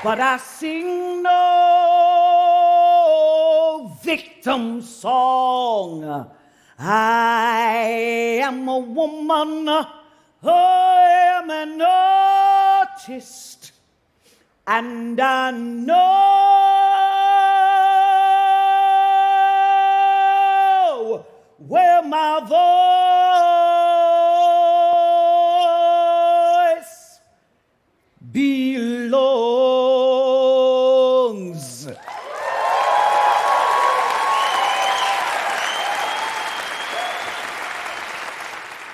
But I sing no victim song. I am a woman, I am an artist, and I know where my voice belongs.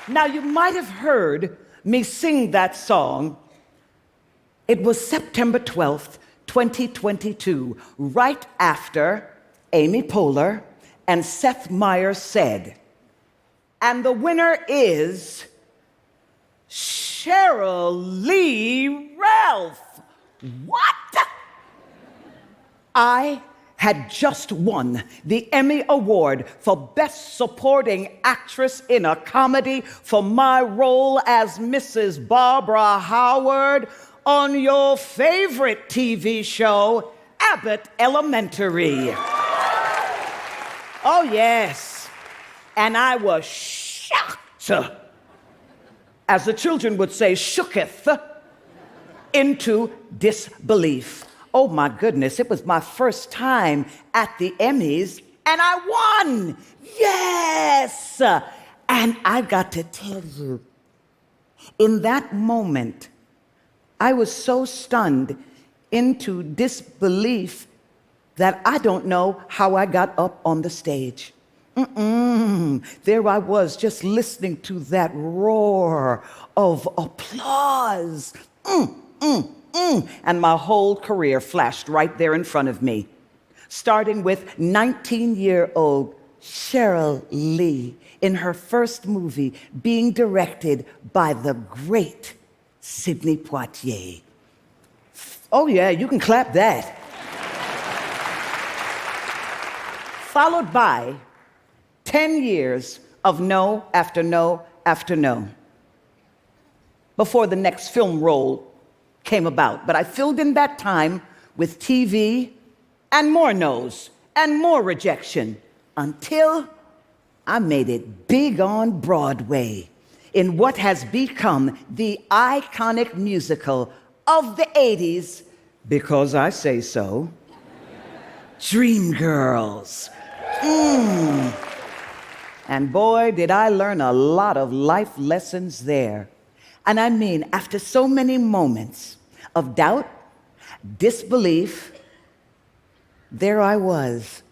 Now, you might have heard me sing that song. It was September 12th, 2022, right after Amy Poehler and Seth Meyers said, and the winner is Sheryl Lee Ralph. What? I had just won the Emmy Award for Best Supporting Actress in a Comedy for my role as Mrs. Barbara Howard on your favorite TV show, Abbott Elementary. Oh, yes. And I was shocked, as the children would say, shooketh, into disbelief. Oh my goodness, it was my first time at the Emmys, and I won! Yes! And I got to tell you, in that moment, I was so stunned into disbelief that I don't know how I got up on the stage. There I was, just listening to that roar of applause. And my whole career flashed right there in front of me, starting with 19-year-old Sheryl Lee in her first movie being directed by the great Sidney Poitier. Oh yeah, you can clap that. Followed by 10 years of no after no after no before the next film role came about. But I filled in that time with TV and more no's and more rejection until I made it big on Broadway in what has become the iconic musical of the 80s, because I say so, Dreamgirls. And boy, did I learn a lot of life lessons there. And I mean, after so many moments of doubt, disbelief, there I was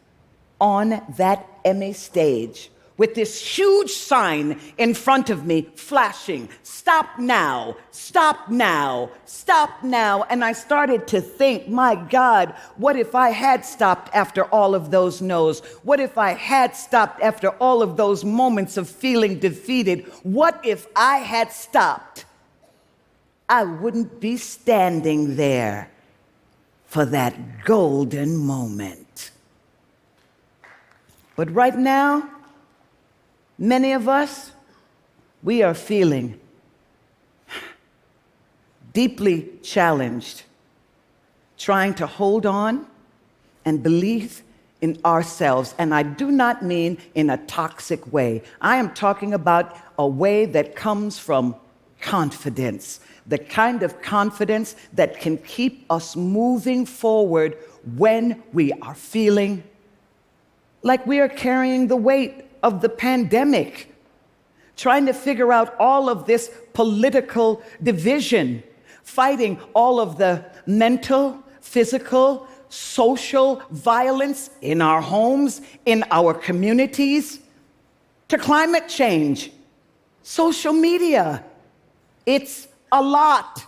on that Emmy stage with this huge sign in front of me flashing, "Stop now, stop now, stop now." And I started to think, my God, what if I had stopped after all of those no's? What if I had stopped after all of those moments of feeling defeated? What if I had stopped? I wouldn't be standing there for that golden moment. But right now, many of us, we are feeling deeply challenged, trying to hold on and believe in ourselves. And I do not mean in a toxic way. I am talking about a way that comes from confidence, the kind of confidence that can keep us moving forward when we are feeling like we are carrying the weight of the pandemic, trying to figure out all of this political division, fighting all of the mental, physical, social violence in our homes, in our communities, to climate change, social media. It's a lot,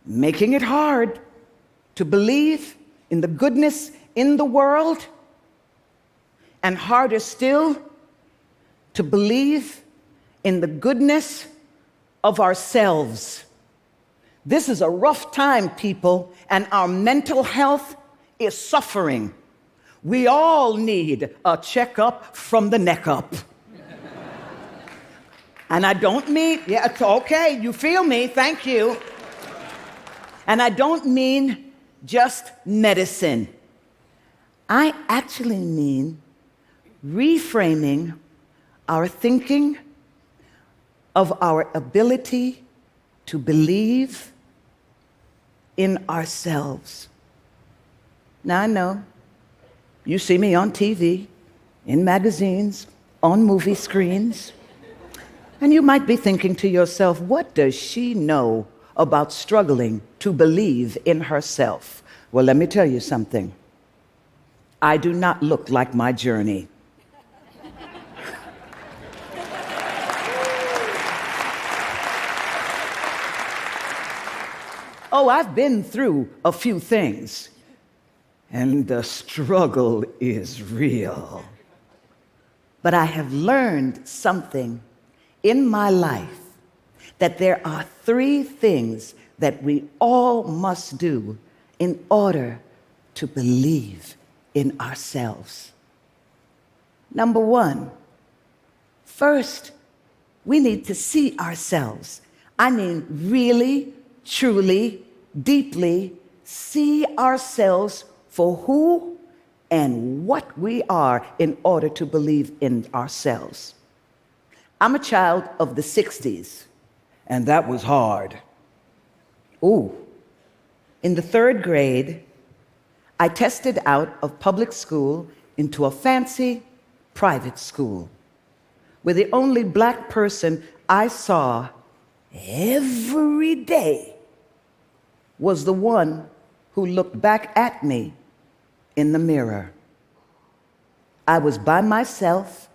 making it hard to believe in the goodness in the world, and harder still to believe in the goodness of ourselves. This is a rough time, people, and our mental health is suffering. We all need a checkup from the neck up. And I don't mean, yeah, it's okay, you feel me, thank you. And I don't mean just medicine. I actually mean reframing our thinking of our ability to believe in ourselves. Now, I know you see me on TV, in magazines, on movie screens, and you might be thinking to yourself, what does she know about struggling to believe in herself? Well, let me tell you something. I do not look like my journey. Oh, I've been through a few things, and the struggle is real. But I have learned something in my life, that there are 3 things that we all must do in order to believe in ourselves. Number 1, first, we need to see ourselves. I mean, really, truly, deeply see ourselves for who and what we are in order to believe in ourselves. I'm a child of the 60s, and that was hard. Ooh. In the 3rd grade, I tested out of public school into a fancy private school, where the only black person I saw every day was the one who looked back at me in the mirror. I was by myself,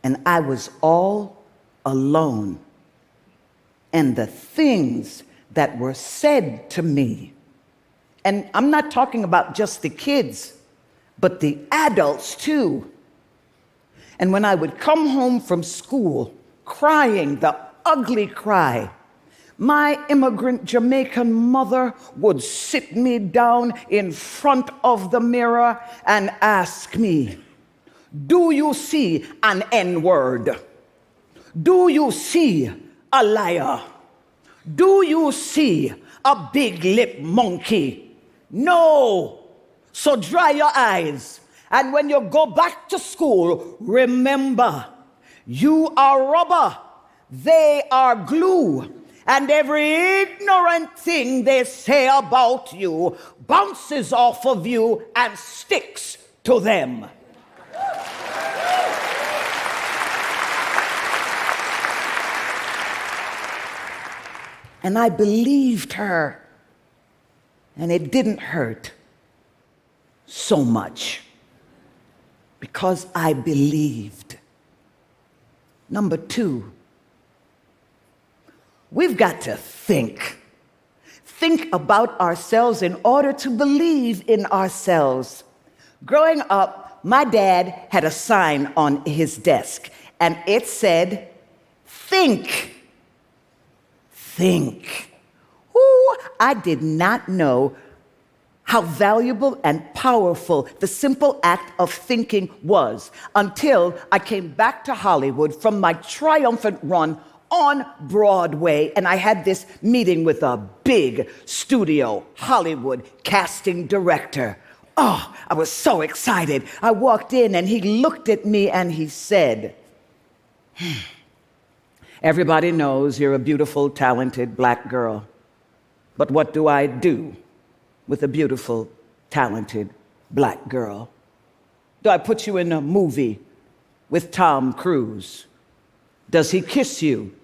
and I was all alone. And the things that were said to me, and I'm not talking about just the kids, but the adults too. And when I would come home from school crying the ugly cry, my immigrant Jamaican mother would sit me down in front of the mirror and ask me, do you see an N-word? Do you see a liar? Do you see a big lip monkey? No. So dry your eyes. And when you go back to school, remember, you are rubber, they are glue. And every ignorant thing they say about you bounces off of you and sticks to them. And I believed her, and it didn't hurt so much because I believed. Number 2, we've got to think about ourselves in order to believe in ourselves. Growing up, my dad had a sign on his desk, and it said, think. Think. Ooh, I did not know how valuable and powerful the simple act of thinking was until I came back to Hollywood from my triumphant run on Broadway, and I had this meeting with a big studio Hollywood casting director. Oh, I was so excited. I walked in and he looked at me and he said, everybody knows you're a beautiful, talented black girl, but what do I do with a beautiful, talented black girl? Do I put you in a movie with Tom Cruise? Does he kiss you?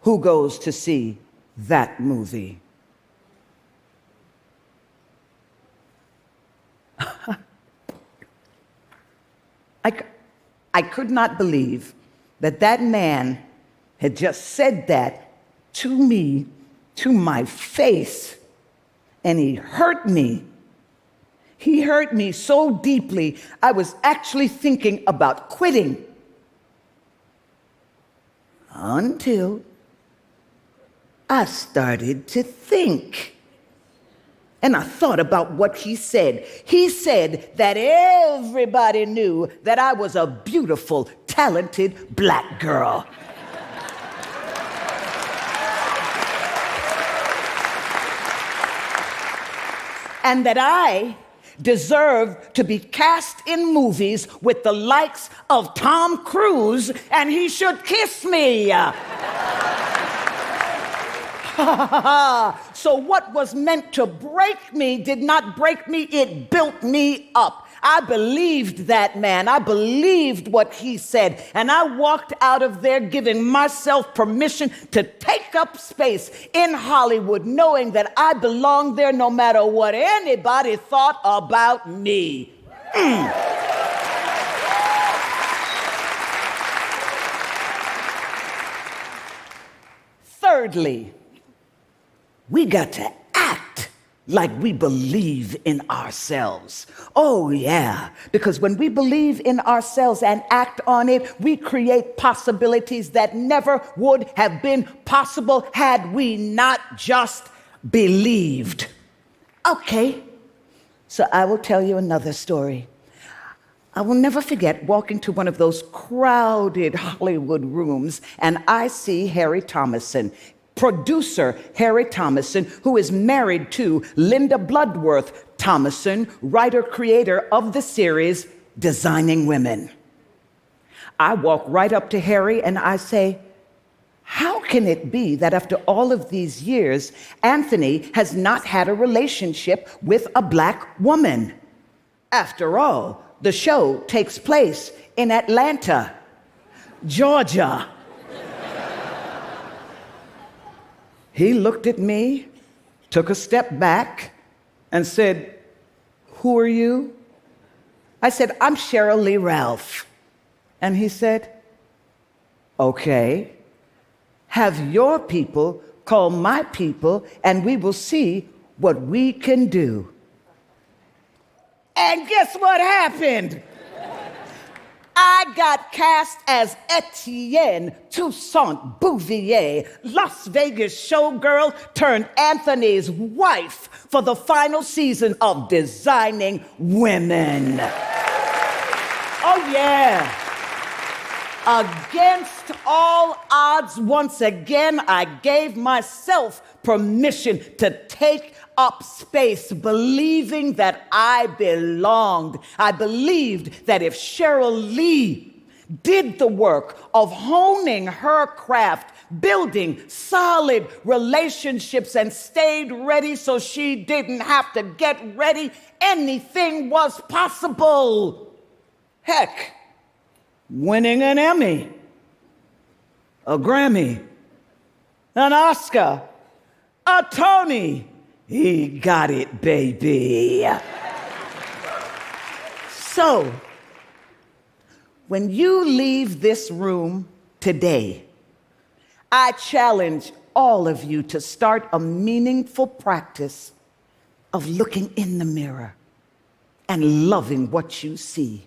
Who goes to see that movie? I could not believe that man had just said that to me, to my face, and he hurt me. He hurt me so deeply, I was actually thinking about quitting. Until I started to think. And I thought about what he said. He said that everybody knew that I was a beautiful, talented black girl. and that I deserve to be cast in movies with the likes of Tom Cruise, and he should kiss me. So what was meant to break me did not break me, it built me up. I believed that man. I believed what he said. And I walked out of there giving myself permission to take up space in Hollywood, knowing that I belonged there no matter what anybody thought about me. Thirdly, we got to act like we believe in ourselves. Oh, yeah, because when we believe in ourselves and act on it, we create possibilities that never would have been possible had we not just believed. Okay, so I will tell you another story. I will never forget walking to one of those crowded Hollywood rooms, and I see Harry Thomason, producer Harry Thomason, who is married to Linda Bloodworth Thomason, writer-creator of the series Designing Women. I walk right up to Harry and I say, how can it be that after all of these years, Anthony has not had a relationship with a black woman? After all, the show takes place in Atlanta, Georgia. He looked at me, took a step back, and said, "Who are you?" I said, "I'm Sheryl Lee Ralph." And he said, "Okay, have your people call my people, and we will see what we can do." And guess what happened? I got cast as Etienne Toussaint Bouvier, Las Vegas showgirl turned Anthony's wife for the final season of Designing Women. Oh, yeah. Against all odds, once again, I gave myself permission to take up space, believing that I belonged. I believed that if Sheryl Lee did the work of honing her craft, building solid relationships, and stayed ready so she didn't have to get ready, anything was possible. Heck, winning an Emmy, a Grammy, an Oscar, a Tony. He got it, baby. So, when you leave this room today, I challenge all of you to start a meaningful practice of looking in the mirror and loving what you see.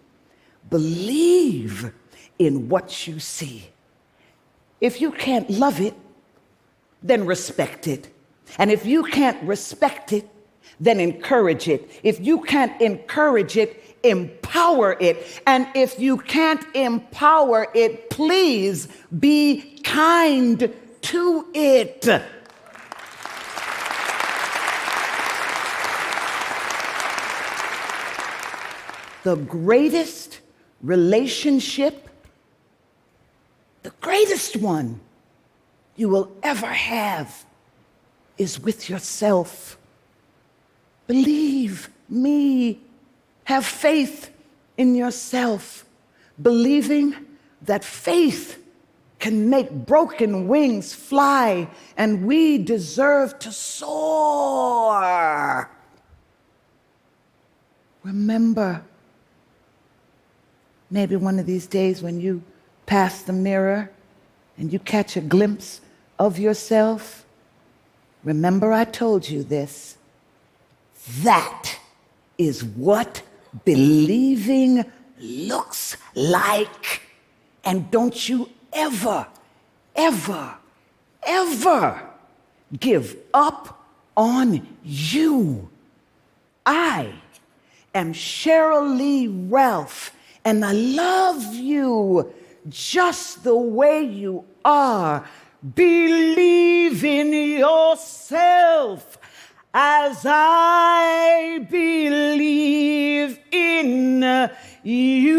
Believe in what you see. If you can't love it, then respect it. And if you can't respect it, then encourage it. If you can't encourage it, empower it. And if you can't empower it, please be kind to it. The greatest relationship, the greatest one you will ever have, is with yourself. Believe me. Have faith in yourself, believing that faith can make broken wings fly, and we deserve to soar. Remember, maybe one of these days when you pass the mirror and you catch a glimpse of yourself, remember I told you this. That is what believing looks like. And don't you ever, ever, ever give up on you. I am Sheryl Lee Ralph, and I love you just the way you are. Believe in yourself. as I believe in you.